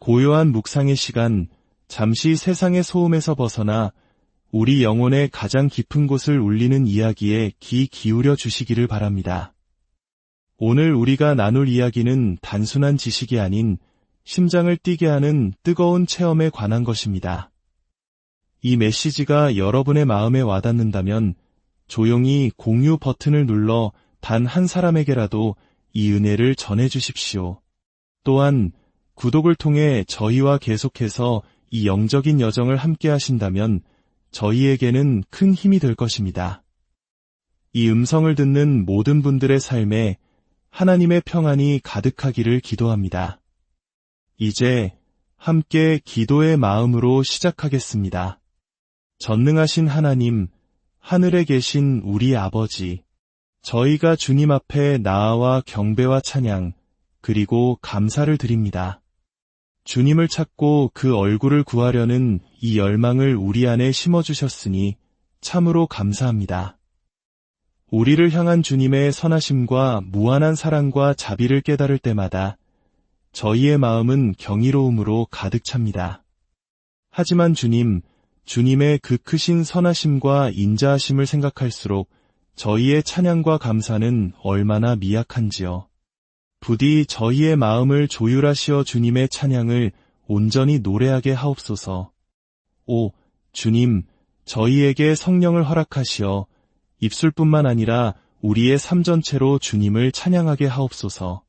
고요한 묵상의 시간, 잠시 세상의 소음에서 벗어나 우리 영혼의 가장 깊은 곳을 울리는 이야기에 귀 기울여 주시기를 바랍니다. 오늘 우리가 나눌 이야기는 단순한 지식이 아닌 심장을 뛰게 하는 뜨거운 체험에 관한 것입니다. 이 메시지가 여러분의 마음에 와닿는다면 조용히 공유 버튼을 눌러 단 한 사람에게라도 이 은혜를 전해주십시오. 또한 구독을 통해 저희와 계속해서 이 영적인 여정을 함께 하신다면 저희에게는 큰 힘이 될 것입니다. 이 음성을 듣는 모든 분들의 삶에 하나님의 평안이 가득하기를 기도합니다. 이제 함께 기도의 마음으로 시작하겠습니다. 전능하신 하나님, 하늘에 계신 우리 아버지, 저희가 주님 앞에 나아와 경배와 찬양, 그리고 감사를 드립니다. 주님을 찾고 그 얼굴을 구하려는 이 열망을 우리 안에 심어주셨으니 참으로 감사합니다. 우리를 향한 주님의 선하심과 무한한 사랑과 자비를 깨달을 때마다 저희의 마음은 경이로움으로 가득 찹니다. 하지만 주님의 그 크신 선하심과 인자하심을 생각할수록 저희의 찬양과 감사는 얼마나 미약한지요. 부디 저희의 마음을 조율하시어 주님의 찬양을 온전히 노래하게 하옵소서. 오, 주님, 저희에게 성령을 허락하시어 입술뿐만 아니라 우리의 삶 전체로 주님을 찬양하게 하옵소서.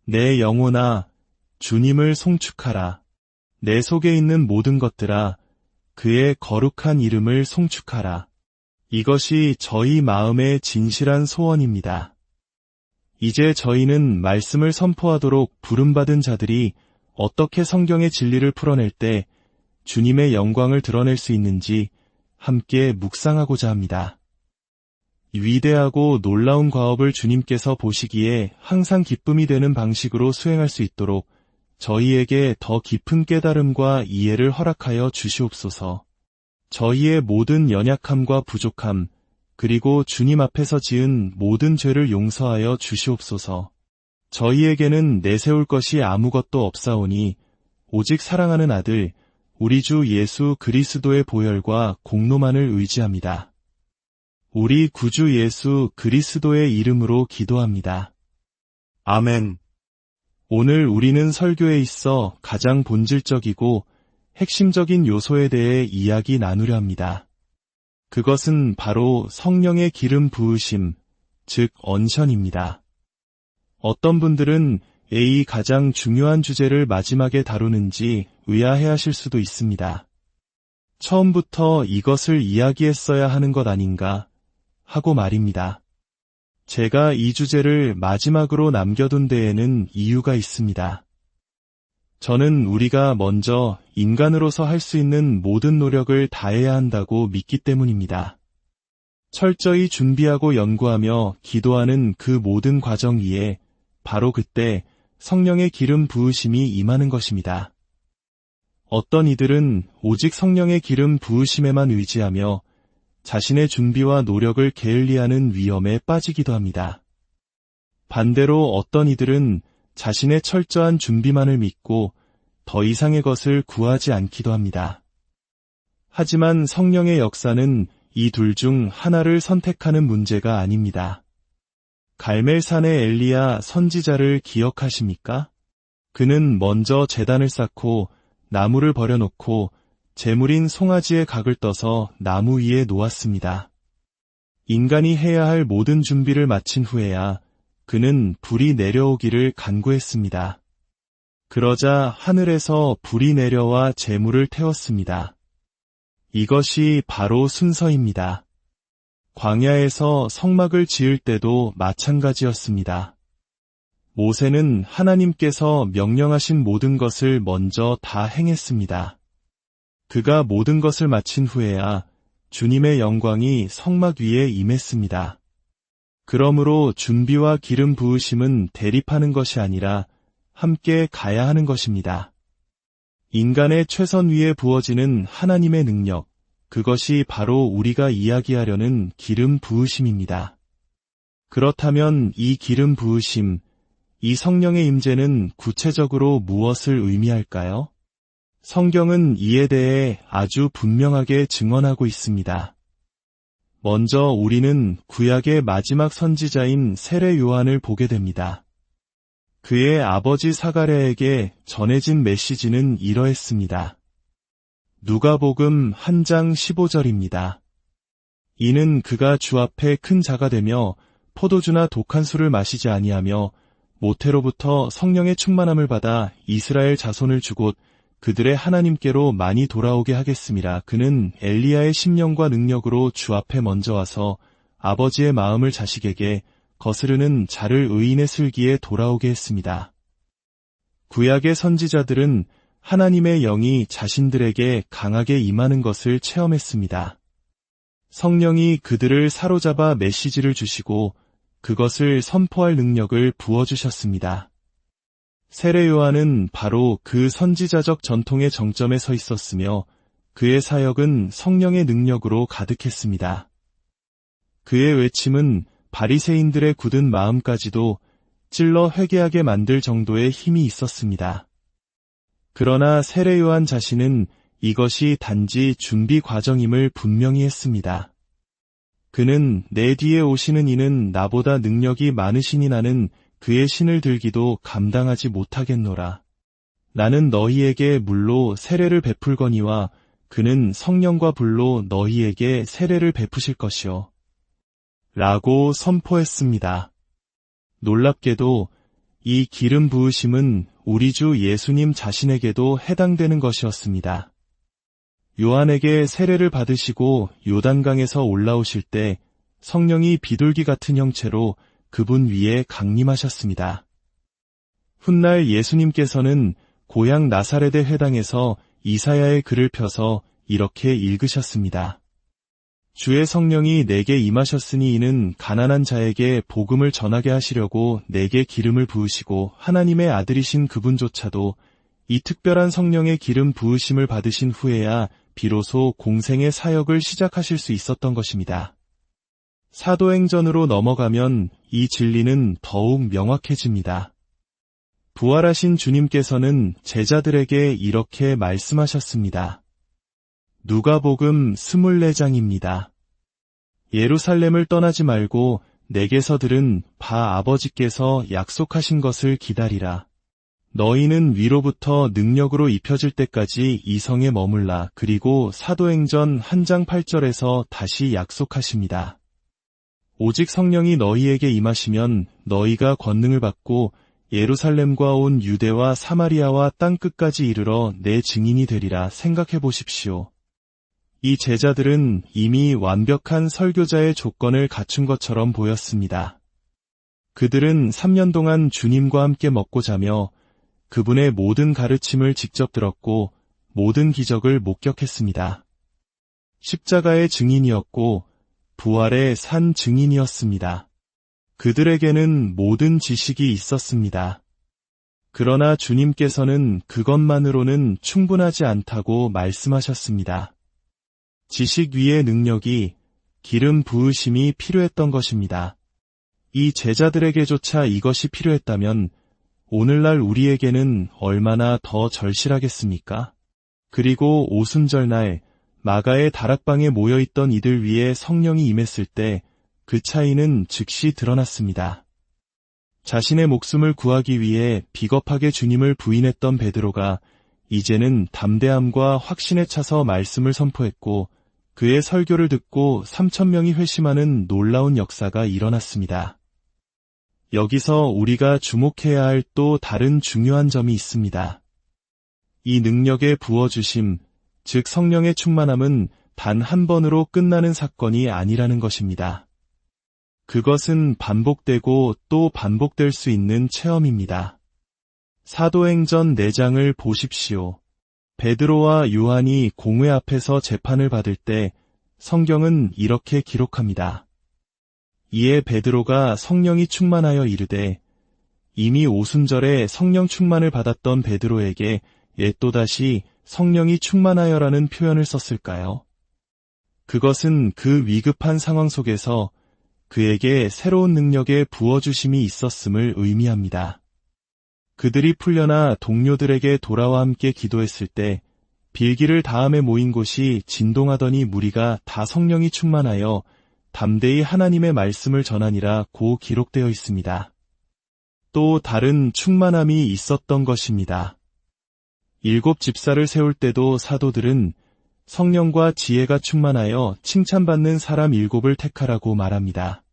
내 영혼아, 주님을 송축하라. 내 속에 있는 모든 것들아, 그의 거룩한 이름을 송축하라. 이것이 저희 마음의 진실한 소원입니다. 이제 저희는 말씀을 선포하도록 부름받은 자들이 어떻게 성경의 진리를 풀어낼 때 주님의 영광을 드러낼 수 있는지 함께 묵상하고자 합니다. 위대하고 놀라운 과업을 주님께서 보시기에 항상 기쁨이 되는 방식으로 수행할 수 있도록 저희에게 더 깊은 깨달음과 이해를 허락하여 주시옵소서. 저희의 모든 연약함과 부족함, 그리고 주님 앞에서 지은 모든 죄를 용서하여 주시옵소서. 저희에게는 내세울 것이 아무것도 없사오니 오직 사랑하는 아들, 우리 주 예수 그리스도의 보혈과 공로만을 의지합니다. 우리 구주 예수 그리스도의 이름으로 기도합니다. 아멘. 오늘 우리는 설교에 있어 가장 본질적이고 핵심적인 요소에 대해 이야기 나누려 합니다. 그것은 바로 성령의 기름 부으심, 즉 언션입니다. 어떤 분들은 이 가장 중요한 주제를 마지막에 다루는지 의아해하실 수도 있습니다. 처음부터 이것을 이야기했어야 하는 것 아닌가 하고 말입니다. 제가 이 주제를 마지막으로 남겨둔 데에는 이유가 있습니다. 저는 우리가 먼저 인간으로서 할 수 있는 모든 노력을 다해야 한다고 믿기 때문입니다. 철저히 준비하고 연구하며 기도하는 그 모든 과정 위에 바로 그때 성령의 기름 부으심이 임하는 것입니다. 어떤 이들은 오직 성령의 기름 부으심에만 의지하며 자신의 준비와 노력을 게을리하는 위험에 빠지기도 합니다. 반대로 어떤 이들은 자신의 철저한 준비만을 믿고 더 이상의 것을 구하지 않기도 합니다. 하지만 성령의 역사는 이 둘 중 하나를 선택하는 문제가 아닙니다. 갈멜산의 엘리야 선지자를 기억하십니까? 그는 먼저 제단을 쌓고 나무를 버려놓고 제물인 송아지의 각을 떠서 나무 위에 놓았습니다. 인간이 해야 할 모든 준비를 마친 후에야 그는 불이 내려오기를 간구했습니다. 그러자 하늘에서 불이 내려와 제물을 태웠습니다. 이것이 바로 순서입니다. 광야에서 성막을 지을 때도 마찬가지였습니다. 모세는 하나님께서 명령하신 모든 것을 먼저 다 행했습니다. 그가 모든 것을 마친 후에야 주님의 영광이 성막 위에 임했습니다. 그러므로 준비와 기름 부으심은 대립하는 것이 아니라 함께 가야 하는 것입니다. 인간의 최선 위에 부어지는 하나님의 능력, 그것이 바로 우리가 이야기하려는 기름 부으심입니다. 그렇다면 이 기름 부으심, 이 성령의 임재는 구체적으로 무엇을 의미할까요? 성경은 이에 대해 아주 분명하게 증언하고 있습니다. 먼저 우리는 구약의 마지막 선지자인 세례 요한을 보게 됩니다. 그의 아버지 사가랴에게 전해진 메시지는 이러했습니다. 누가복음 1장 15절입니다. 이는 그가 주 앞에 큰 자가 되며 포도주나 독한 술을 마시지 아니하며 모태로부터 성령의 충만함을 받아 이스라엘 자손을 주곧 그들의 하나님께로 많이 돌아오게 하겠음이라. 그는 엘리야의 심령과 능력으로 주 앞에 먼저 와서 아버지의 마음을 자식에게 거스르는 자를 의인의 슬기에 돌아오게 했습니다. 구약의 선지자들은 하나님의 영이 자신들에게 강하게 임하는 것을 체험했습니다. 성령이 그들을 사로잡아 메시지를 주시고 그것을 선포할 능력을 부어주셨습니다. 세례 요한은 바로 그 선지자적 전통의 정점에 서 있었으며 그의 사역은 성령의 능력으로 가득했습니다. 그의 외침은 바리새인들의 굳은 마음까지도 찔러 회개하게 만들 정도의 힘이 있었습니다. 그러나 세례 요한 자신은 이것이 단지 준비 과정임을 분명히 했습니다. 그는 내 뒤에 오시는 이는 나보다 능력이 많으시니 나는 그의 신을 들기도 감당하지 못하겠노라. 나는 너희에게 물로 세례를 베풀거니와 그는 성령과 불로 너희에게 세례를 베푸실 것이요. 라고 선포했습니다. 놀랍게도 이 기름 부으심은 우리 주 예수님 자신에게도 해당되는 것이었습니다. 요한에게 세례를 받으시고 요단강에서 올라오실 때 성령이 비둘기 같은 형체로 그분 위에 강림하셨습니다. 훗날 예수님께서는 고향 나사렛의 회당에서 이사야의 글을 펴서 이렇게 읽으셨습니다. 주의 성령이 내게 임하셨으니 이는 가난한 자에게 복음을 전하게 하시려고 내게 기름을 부으시고 하나님의 아들이신 그분조차도 이 특별한 성령의 기름 부으심을 받으신 후에야 비로소 공생의 사역을 시작하실 수 있었던 것입니다. 사도행전으로 넘어가면 이 진리는 더욱 명확해집니다. 부활하신 주님께서는 제자들에게 이렇게 말씀하셨습니다. 누가복음 24장입니다. 예루살렘을 떠나지 말고 내게서 들은 바 아버지께서 약속하신 것을 기다리라. 너희는 위로부터 능력으로 입혀질 때까지 이 성에 머물라. 그리고 사도행전 1장 8절에서 다시 약속하십니다. 오직 성령이 너희에게 임하시면 너희가 권능을 받고 예루살렘과 온 유대와 사마리아와 땅끝까지 이르러 내 증인이 되리라. 생각해 보십시오. 이 제자들은 이미 완벽한 설교자의 조건을 갖춘 것처럼 보였습니다. 그들은 3년 동안 주님과 함께 먹고 자며 그분의 모든 가르침을 직접 들었고 모든 기적을 목격했습니다. 십자가의 증인이었고 부활의 산 증인이었습니다. 그들에게는 모든 지식이 있었습니다. 그러나 주님께서는 그것만으로는 충분하지 않다고 말씀하셨습니다. 지식 위의 능력이 기름 부으심이 필요했던 것입니다. 이 제자들에게조차 이것이 필요했다면 오늘날 우리에게는 얼마나 더 절실하겠습니까? 그리고 오순절날 마가의 다락방에 모여있던 이들 위에 성령이 임했을 때 그 차이는 즉시 드러났습니다. 자신의 목숨을 구하기 위해 비겁하게 주님을 부인했던 베드로가 이제는 담대함과 확신에 차서 말씀을 선포했고 그의 설교를 듣고 3,000명이 회심하는 놀라운 역사가 일어났습니다. 여기서 우리가 주목해야 할 또 다른 중요한 점이 있습니다. 이 능력의 부어주심, 즉 성령의 충만함은 단 한 번으로 끝나는 사건이 아니라는 것입니다. 그것은 반복되고 또 반복될 수 있는 체험입니다. 사도행전 4장을 보십시오. 베드로와 요한이 공회 앞에서 재판을 받을 때 성경은 이렇게 기록합니다. 이에 베드로가 성령이 충만하여 이르되 이미 오순절에 성령 충만을 받았던 베드로에게 또다시 성령이 충만하여라는 표현을 썼을까요? 그것은 그 위급한 상황 속에서 그에게 새로운 능력의 부어주심이 있었음을 의미합니다. 그들이 풀려나 동료들에게 돌아와 함께 기도했을 때 빌기를 다음에 모인 곳이 진동하더니 무리가 다 성령이 충만하여 담대히 하나님의 말씀을 전하니라 고 기록되어 있습니다. 또 다른 충만함이 있었던 것입니다. 7 집사를 세울 때도 사도들은 성령과 지혜가 충만하여 칭찬받는 사람 7을 택하라고 말합니다.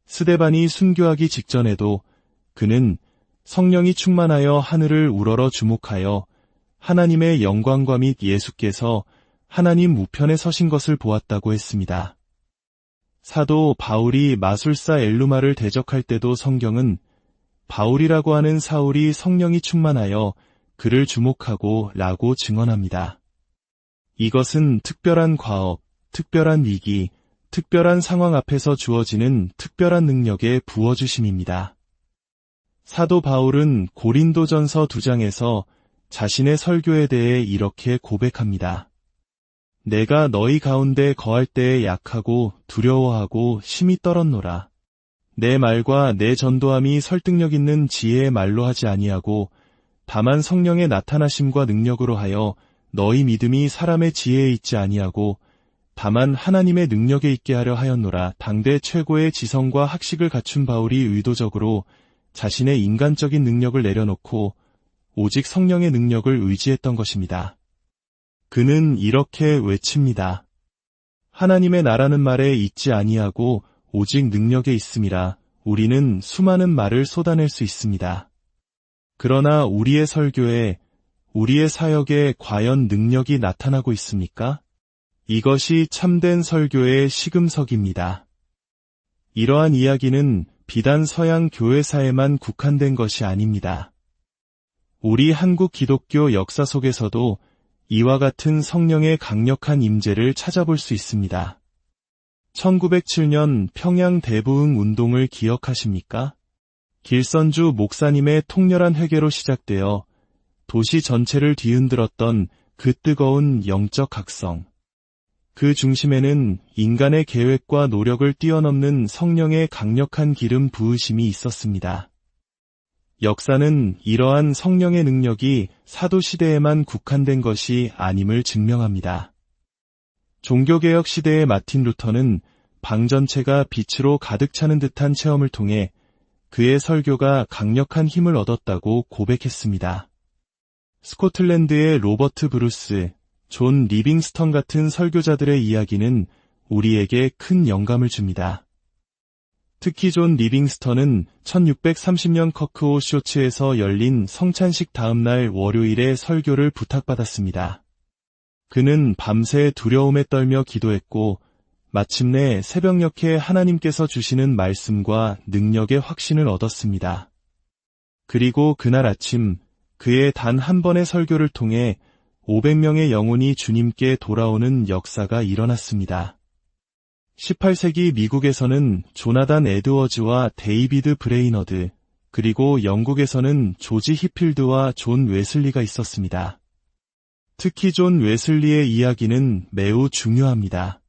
스데반이 순교하기 직전에도 그는 성령이 충만하여 하늘을 우러러 주목하여 하나님의 영광과 및 예수께서 하나님 우편에 서신 것을 보았다고 했습니다. 사도 바울이 마술사 엘루마를 대적할 때도 성경은 바울이라고 하는 사울이 성령이 충만하여 그를 주목하고 라고 증언합니다. 이것은 특별한 과업, 특별한 위기, 특별한 상황 앞에서 주어지는 특별한 능력의 부어주심입니다. 사도 바울은 고린도전서 2장에서 자신의 설교에 대해 이렇게 고백합니다. 내가 너희 가운데 거할 때에 약하고 두려워하고 심히 떨었노라. 내 말과 내 전도함이 설득력 있는 지혜의 말로 하지 아니하고 다만 성령의 나타나심과 능력으로 하여 너희 믿음이 사람의 지혜에 있지 아니하고 다만 하나님의 능력에 있게 하려 하였노라. 당대 최고의 지성과 학식을 갖춘 바울이 의도적으로 자신의 인간적인 능력을 내려놓고 오직 성령의 능력을 의지했던 것입니다. 그는 이렇게 외칩니다. 하나님의 나라는 말에 있지 아니하고 오직 능력에 있음이라. 우리는 수많은 말을 쏟아낼 수 있습니다. 그러나 우리의 설교에, 우리의 사역에 과연 능력이 나타나고 있습니까? 이것이 참된 설교의 시금석입니다. 이러한 이야기는 비단 서양 교회사에만 국한된 것이 아닙니다. 우리 한국 기독교 역사 속에서도 이와 같은 성령의 강력한 임재를 찾아볼 수 있습니다. 1907년 평양 대부흥 운동을 기억하십니까? 길선주 목사님의 통렬한 회개로 시작되어 도시 전체를 뒤흔들었던 그 뜨거운 영적 각성. 그 중심에는 인간의 계획과 노력을 뛰어넘는 성령의 강력한 기름 부으심이 있었습니다. 역사는 이러한 성령의 능력이 사도시대에만 국한된 것이 아님을 증명합니다. 종교개혁 시대의 마틴 루터는 방 전체가 빛으로 가득 차는 듯한 체험을 통해 그의 설교가 강력한 힘을 얻었다고 고백했습니다. 스코틀랜드의 로버트 브루스, 존 리빙스턴 같은 설교자들의 이야기는 우리에게 큰 영감을 줍니다. 특히 존 리빙스턴은 1630년 커크오 쇼츠에서 열린 성찬식 다음날 월요일에 설교를 부탁받았습니다. 그는 밤새 두려움에 떨며 기도했고 마침내 새벽녘에 하나님께서 주시는 말씀과 능력의 확신을 얻었습니다. 그리고 그날 아침 그의 단 한 번의 설교를 통해 500명의 영혼이 주님께 돌아오는 역사가 일어났습니다. 18세기 미국에서는 조나단 에드워즈와 데이비드 브레이너드, 그리고 영국에서는 조지 히필드와 존 웨슬리가 있었습니다. 특히 존 웨슬리의 이야기는 매우 중요합니다.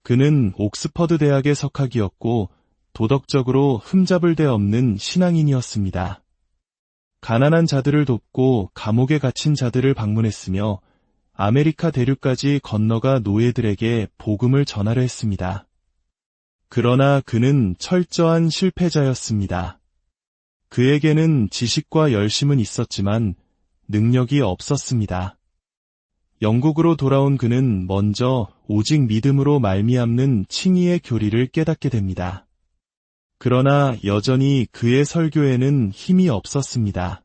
그는 옥스퍼드 대학의 석학이었고 도덕적으로 흠잡을 데 없는 신앙인이었습니다. 가난한 자들을 돕고 감옥에 갇힌 자들을 방문했으며 아메리카 대륙까지 건너가 노예들에게 복음을 전하려 했습니다. 그러나 그는 철저한 실패자였습니다. 그에게는 지식과 열심은 있었지만 능력이 없었습니다. 영국으로 돌아온 그는 먼저 오직 믿음으로 말미암는 칭의의 교리를 깨닫게 됩니다. 그러나 여전히 그의 설교에는 힘이 없었습니다.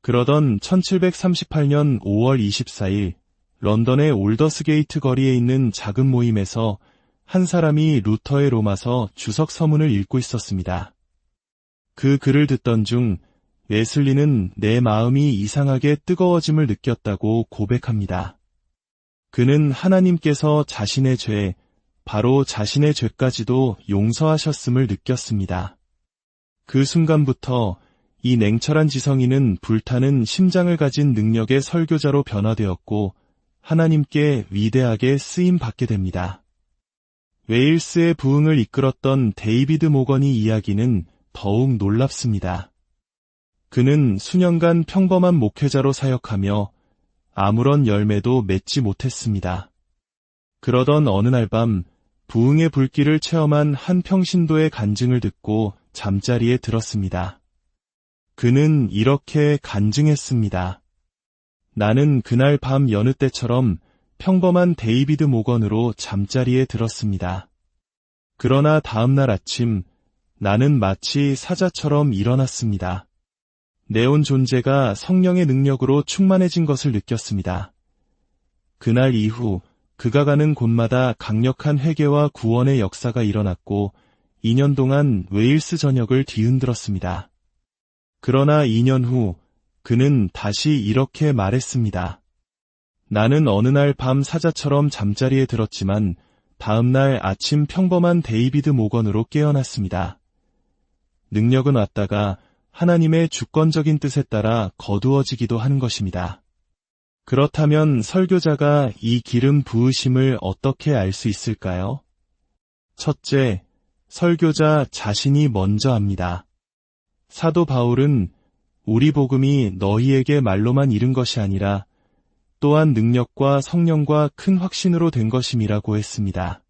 그러던 1738년 5월 24일 런던의 올더스게이트 거리에 있는 작은 모임에서 한 사람이 루터의 로마서 주석 서문을 읽고 있었습니다. 그 글을 듣던 중 웨슬리는 내 마음이 이상하게 뜨거워짐을 느꼈다고 고백합니다. 그는 하나님께서 자신의 죄, 바로 자신의 죄까지도 용서하셨음을 느꼈습니다. 그 순간부터 이 냉철한 지성인은 불타는 심장을 가진 능력의 설교자로 변화되었고 하나님께 위대하게 쓰임받게 됩니다. 웨일스의 부흥을 이끌었던 데이비드 모건의 이야기는 더욱 놀랍습니다. 그는 수년간 평범한 목회자로 사역하며 아무런 열매도 맺지 못했습니다. 그러던 어느 날 밤 부흥의 불길을 체험한 한 평신도의 간증을 듣고 잠자리에 들었습니다. 그는 이렇게 간증했습니다. 나는 그날 밤 여느 때처럼 평범한 데이비드 모건으로 잠자리에 들었습니다. 그러나 다음날 아침 나는 마치 사자처럼 일어났습니다. 내 온 존재가 성령의 능력으로 충만해진 것을 느꼈습니다. 그날 이후 그가 가는 곳마다 강력한 회개와 구원의 역사가 일어났고 2년 동안 웨일스 전역을 뒤흔들었습니다. 그러나 2년 후 그는 다시 이렇게 말했습니다. 나는 어느 날 밤 사자처럼 잠자리에 들었지만 다음 날 아침 평범한 데이비드 모건으로 깨어났습니다. 능력은 왔다가 하나님의 주권적인 뜻에 따라 거두어지기도 하는 것입니다. 그렇다면 설교자가 이 기름 부으심을 어떻게 알 수 있을까요? 첫째, 설교자 자신이 먼저 압니다. 사도 바울은 우리 복음이 너희에게 말로만 이른 것이 아니라 또한 능력과 성령과 큰 확신으로 된 것임이라고 했습니다.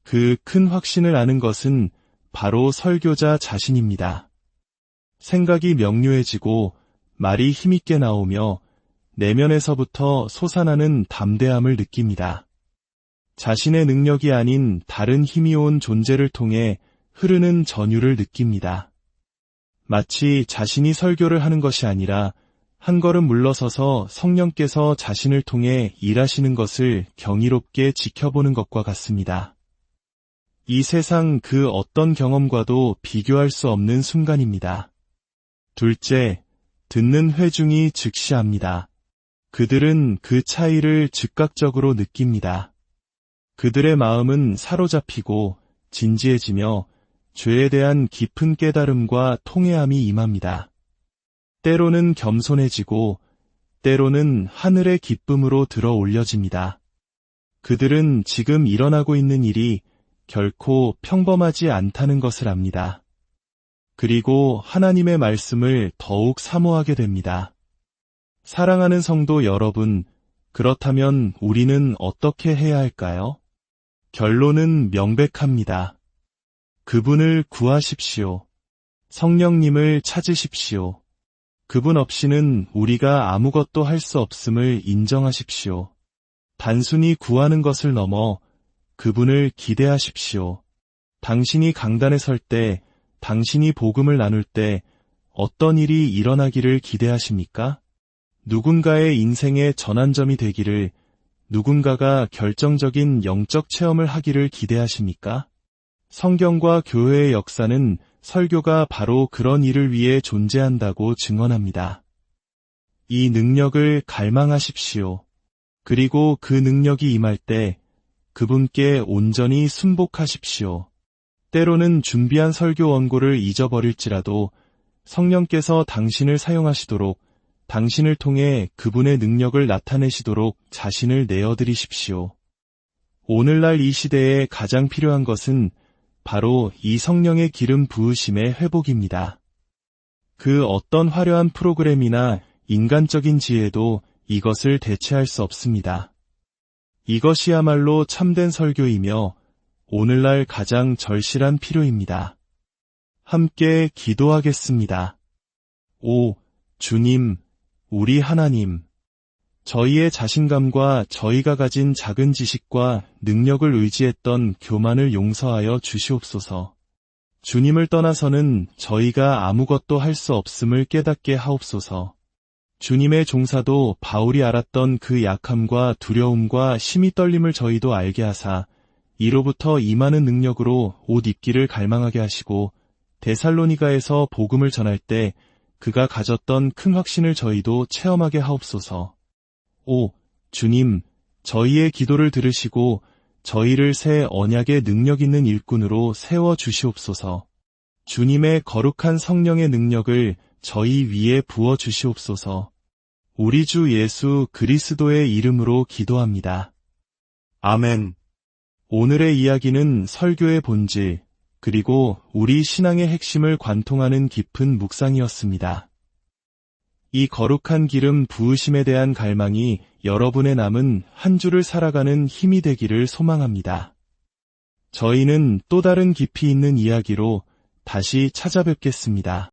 그 큰 확신을 아는 것은 바로 설교자 자신입니다. 생각이 명료해지고 말이 힘있게 나오며 내면에서부터 솟아나는 담대함을 느낍니다. 자신의 능력이 아닌 다른 힘이 온 존재를 통해 흐르는 전율을 느낍니다. 마치 자신이 설교를 하는 것이 아니라 한 걸음 물러서서 성령께서 자신을 통해 일하시는 것을 경이롭게 지켜보는 것과 같습니다. 이 세상 그 어떤 경험과도 비교할 수 없는 순간입니다. 둘째, 듣는 회중이 즉시 압니다. 그들은 그 차이를 즉각적으로 느낍니다. 그들의 마음은 사로잡히고 진지해지며 죄에 대한 깊은 깨달음과 통회함이 임합니다. 때로는 겸손해지고 때로는 하늘의 기쁨으로 들어 올려집니다. 그들은 지금 일어나고 있는 일이 결코 평범하지 않다는 것을 압니다. 그리고 하나님의 말씀을 더욱 사모하게 됩니다. 사랑하는 성도 여러분, 그렇다면 우리는 어떻게 해야 할까요? 결론은 명백합니다. 그분을 구하십시오. 성령님을 찾으십시오. 그분 없이는 우리가 아무것도 할 수 없음을 인정하십시오. 단순히 구하는 것을 넘어 그분을 기대하십시오. 당신이 강단에 설 때, 당신이 복음을 나눌 때 어떤 일이 일어나기를 기대하십니까? 누군가의 인생의 전환점이 되기를, 누군가가 결정적인 영적 체험을 하기를 기대하십니까? 성경과 교회의 역사는 설교가 바로 그런 일을 위해 존재한다고 증언합니다. 이 능력을 갈망하십시오. 그리고 그 능력이 임할 때 그분께 온전히 순복하십시오. 때로는 준비한 설교 원고를 잊어버릴지라도 성령께서 당신을 사용하시도록, 당신을 통해 그분의 능력을 나타내시도록 자신을 내어드리십시오. 오늘날 이 시대에 가장 필요한 것은 바로 이 성령의 기름 부으심의 회복입니다. 그 어떤 화려한 프로그램이나 인간적인 지혜도 이것을 대체할 수 없습니다. 이것이야말로 참된 설교이며 오늘날 가장 절실한 필요입니다. 함께 기도하겠습니다. 오, 주님, 우리 하나님, 저희의 자신감과 저희가 가진 작은 지식과 능력을 의지했던 교만을 용서하여 주시옵소서. 주님을 떠나서는 저희가 아무것도 할 수 없음을 깨닫게 하옵소서. 주님의 종사도 바울이 알았던 그 약함과 두려움과 심히 떨림을 저희도 알게 하사 이로부터 임하는 능력으로 옷 입기를 갈망하게 하시고 데살로니가에서 복음을 전할 때 그가 가졌던 큰 확신을 저희도 체험하게 하옵소서. 오, 주님, 저희의 기도를 들으시고 저희를 새 언약의 능력 있는 일꾼으로 세워 주시옵소서. 주님의 거룩한 성령의 능력을 저희 위에 부어 주시옵소서. 우리 주 예수 그리스도의 이름으로 기도합니다. 아멘. 오늘의 이야기는 설교의 본질, 그리고 우리 신앙의 핵심을 관통하는 깊은 묵상이었습니다. 이 거룩한 기름 부으심에 대한 갈망이 여러분의 남은 한 주를 살아가는 힘이 되기를 소망합니다. 저희는 또 다른 깊이 있는 이야기로 다시 찾아뵙겠습니다.